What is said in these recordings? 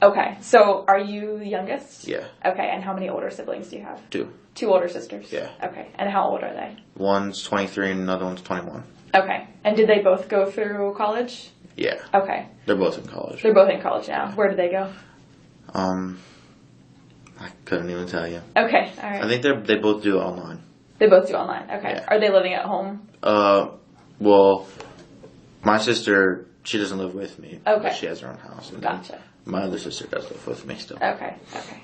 Okay. So are you the youngest? Yeah. Okay. And how many older siblings do you have? 2. 2 older sisters? Yeah. Okay. And how old are they? One's 23 and another one's 21. Okay. And did they both go through college? Yeah. Okay. They're both in college. They're both in college now. Where did they go? I couldn't even tell you. Okay. All right. I think they both do it online. They both do online. Okay. Yeah. Are they living at home? Well, my sister, she doesn't live with me. Okay. But she has her own house. And Gotcha. My other sister does live with me still. Okay. Okay.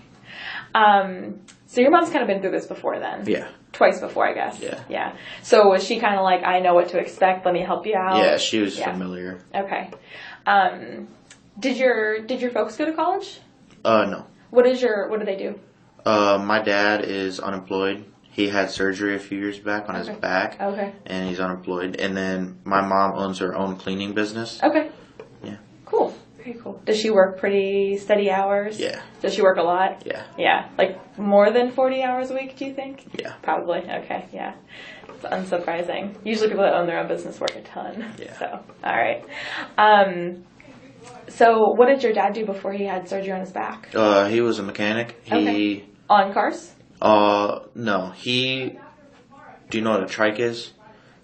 So your mom's kind of been through this before then? Yeah. Twice before, I guess. Yeah. Yeah. So was she kind of like, I know what to expect, let me help you out? Yeah, she was familiar. Okay. Did your folks go to college? No. What do they do? My dad is unemployed. He had surgery a few years back on his back. Okay. And he's unemployed. And then my mom owns her own cleaning business. Okay. Yeah. Cool. Very cool. Does she work pretty steady hours? Yeah. Does she work a lot? Yeah. Yeah. Like more than 40 hours a week, do you think? Yeah. Probably. Okay. Yeah. It's unsurprising. Usually people that own their own business work a ton. Yeah. So, all right. So what did your dad do before he had surgery on his back? He was a mechanic. Okay. On cars? No. Do you know what a trike is?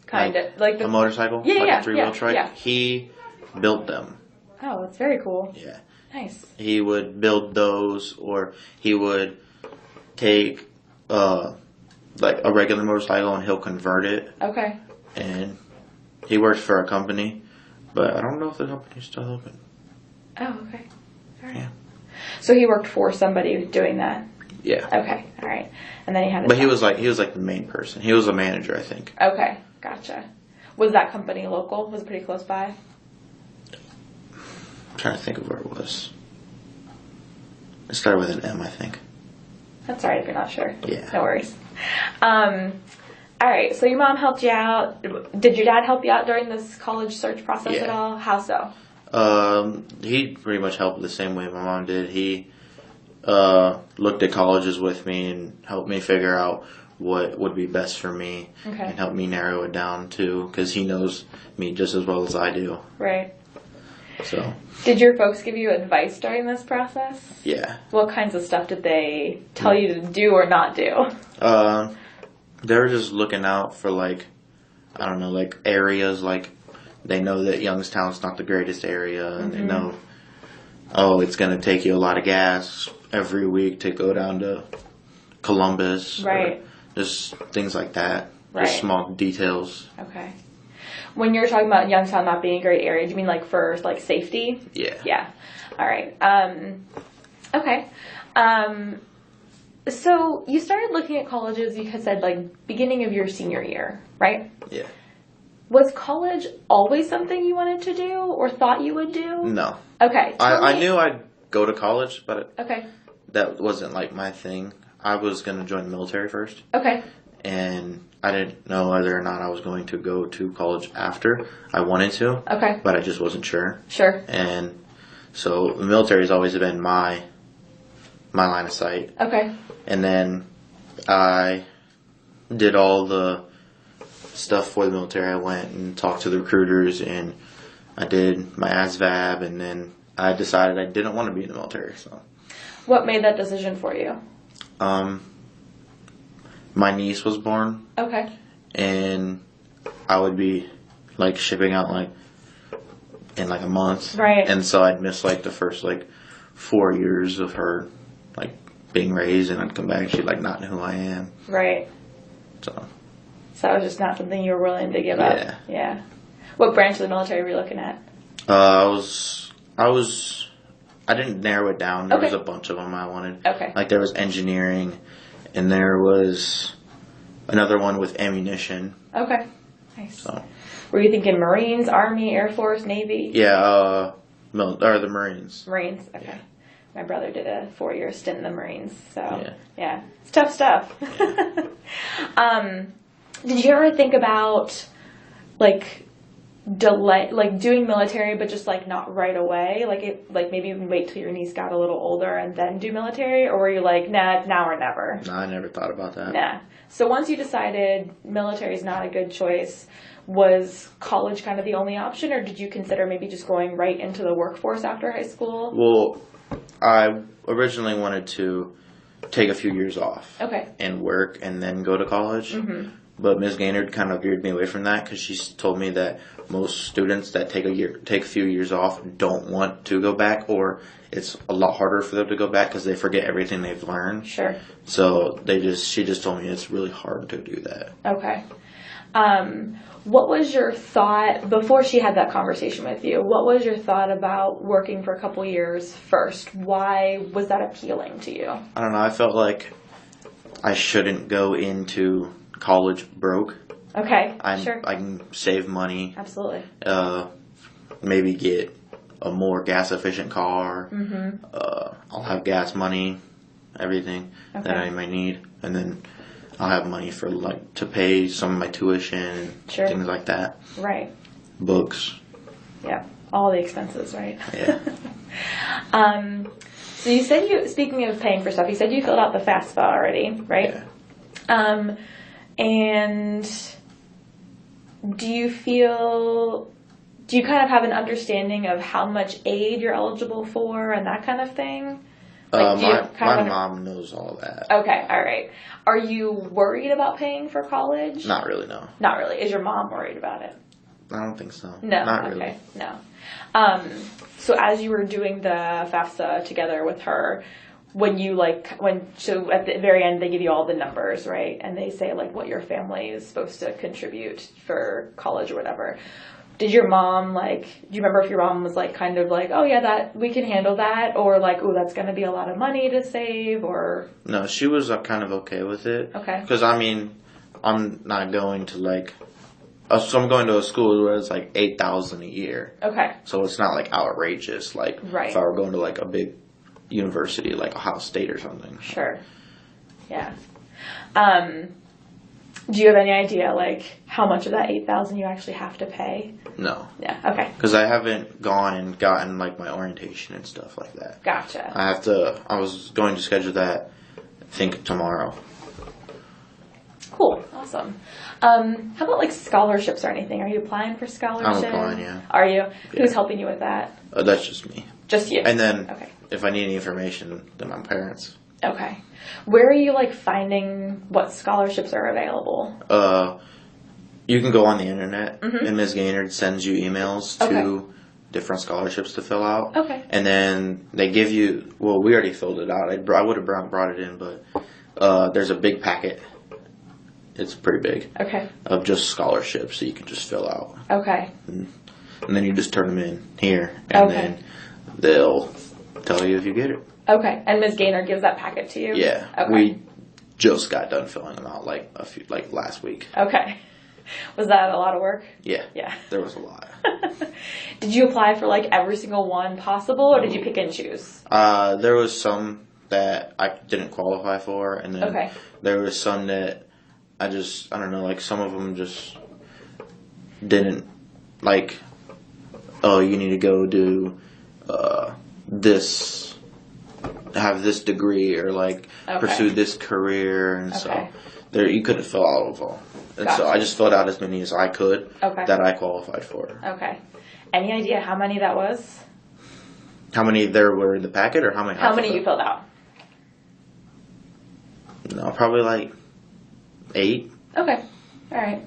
Kind of. Like a motorcycle? Yeah, like yeah. a 3-wheel trike? Yeah. He built them. Oh, that's very cool. Yeah. Nice. He would build those, or he would take, like a regular motorcycle and he'll convert it. Okay. And he works for a company, but I don't know if the company's still open. Oh, okay. All right. Yeah. So he worked for somebody doing that? Yeah. Okay. All right. And then he had his But he was like the main person. He was a manager, I think. Okay. Gotcha. Was that company local? Was it pretty close by? I'm trying to think of where it was. It started with an M, I think. That's all right if you're not sure. Yeah. No worries. All right. So your mom helped you out. Did your dad help you out during this college search process at all? How so? He pretty much helped the same way my mom did. He looked at colleges with me and helped me figure out what would be best for me. Okay. And helped me narrow it down too, because he knows me just as well as I do. Right. So. Did your folks give you advice during this process? Yeah. What kinds of stuff did they tell you to do or not do? They were just looking out for like areas, like they know that Youngstown's not the greatest area, and they know, it's going to take you a lot of gas every week to go down to Columbus. Right. Just things like that. Right. Just small details. Okay. When you're talking about Youngstown not being a great area, do you mean like for like safety? Yeah. Yeah. All right. Okay. So you started looking at colleges, you had said like beginning of your senior year, right? Yeah. Was college always something you wanted to do or thought you would do? No. Okay. I knew I'd go to college, but okay. That wasn't like my thing. I was going to join the military first. Okay. And I didn't know whether or not I was going to go to college after. I wanted to. Okay. But I just wasn't sure. Sure. And so the military has always been my line of sight. Okay. And then I did all the stuff for the military. I went and talked to the recruiters, and I did my ASVAB, and then I decided I didn't want to be in the military. So. What made that decision for you? My niece was born. Okay. And I would be like shipping out like in like a month. Right. And so I'd miss like the first like 4 years of her like being raised, and I'd come back and she'd like not know who I am. Right. So that was just not something you were willing to give up. Yeah. What branch of the military were you looking at? I didn't narrow it down. There was a bunch of them I wanted. Okay. Like there was engineering, and there was another one with ammunition. Okay. Nice. So. Were you thinking Marines, Army, Air Force, Navy? Yeah, the Marines. Marines. Okay. Yeah. My brother did a 4-year stint in the Marines, so yeah, it's tough stuff. Did you ever think about like doing military, but just like not right away? Like maybe even wait till your niece got a little older and then do military, or were you like, nah, now or never? No, I never thought about that. Nah. So once you decided military is not a good choice, was college kind of the only option, or did you consider maybe just going right into the workforce after high school? Well, I originally wanted to take a few years off. Okay. And work and then go to college. Mm-hmm. But Ms. Gaynard kind of veered me away from that because she told me that most students that take a few years off don't want to go back, or it's a lot harder for them to go back because they forget everything they've learned. Sure. So she just told me it's really hard to do that. Okay. What was your thought before she had that conversation with you? What was your thought about working for a couple years first? Why was that appealing to you? I don't know. I felt like I shouldn't go into college broke. Okay, sure. I can save money. Absolutely. Maybe get a more gas efficient car. Mm-hmm. I'll have gas money, everything that I might need, and then I'll have money for to pay some of my tuition, sure. things like that. Right. Books. Yeah, all the expenses, right? Yeah. So you said speaking of paying for stuff, you said you filled out the FAFSA already, right? Yeah. And do you kind of have an understanding of how much aid you're eligible for and that kind of thing? My mom knows all that. Okay, all right. Are you worried about paying for college? Not really, no. Not really. Is your mom worried about it? I don't think so. No. Not okay. really. No. So as you were doing the FAFSA together with her, so at the very end they give you all the numbers, right? And they say what your family is supposed to contribute for college or whatever. Did your mom do you remember if your mom was oh yeah, that we can handle that, or oh, that's going to be a lot of money to save, or? No, she was kind of okay with it. Okay. Because I'm not going to so I'm going to a school where it's $8,000 a year. Okay. So it's not outrageous right. If I were going to a big university like Ohio State or something. Sure. Yeah. Do you have any idea how much of that $8,000 you actually have to pay? No. Yeah. Okay. Because I haven't gone and gotten my orientation and stuff like that. Gotcha. I was going to schedule that, I think, tomorrow. Cool. Awesome. How about scholarships or anything? Are you applying for scholarships? I'm applying, yeah. Are you? Yeah. Who's helping you with that? That's just me. Just you? And then if I need any information, then my parents. Okay. Where are you finding what scholarships are available? You can go on the internet, mm-hmm. and Ms. Gaynard sends you emails to different scholarships to fill out. Okay. And then they give you, we already filled it out. I would have brought it in, but there's a big packet. It's pretty big. Okay. Of just scholarships that you can just fill out. Okay. And then you just turn them in here, and then they'll tell you if you get it. Okay. And Ms. Gaynor gives that packet to you? Yeah. Okay. We just got done filling them out last week. Okay. Was that a lot of work? Yeah. Yeah. There was a lot. Did you apply for every single one possible, or did you pick and choose? There was some that I didn't qualify for, and then there was some that I don't know, some of them just didn't, oh, you need to go do this, have this degree, or pursue this career, and so you couldn't fill out of all. And so I just filled out as many as I could that I qualified for. Okay. Any idea how many that was? How many there were in the packet, or how many? How many you filled out? No, probably 8. Okay. All right.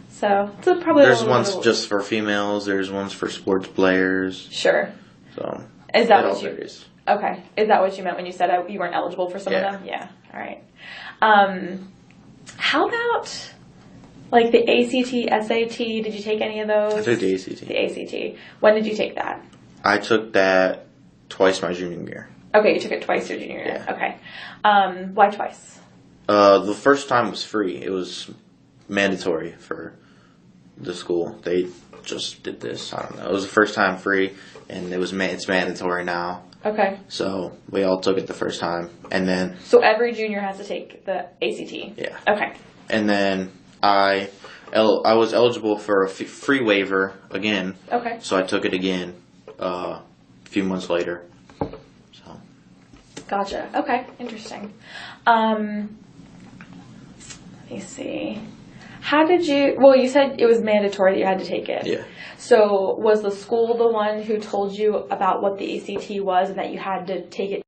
So probably there's ones just for females. There's ones for sports players. Sure. So is that what you? Varies. Okay. Is that what you meant when you said you weren't eligible for some of them? Yeah. All right. How about the ACT, SAT? Did you take any of those? I took the ACT. The ACT. When did you take that? I took that twice my junior year. Okay, you took it twice your junior year. Yeah. Okay. Why twice? The first time was free. It was mandatory for the school. They just did this. I don't know. It was the first time free, and it's mandatory now. Okay. So we all took it the first time, and then. So every junior has to take the ACT. Yeah. Okay. And then I was eligible for a free waiver again. Okay. So I took it again a few months later. So. Gotcha. Okay. Interesting. Let me see. How did you, you said it was mandatory that you had to take it. Yeah. So was the school the one who told you about what the ACT was and that you had to take it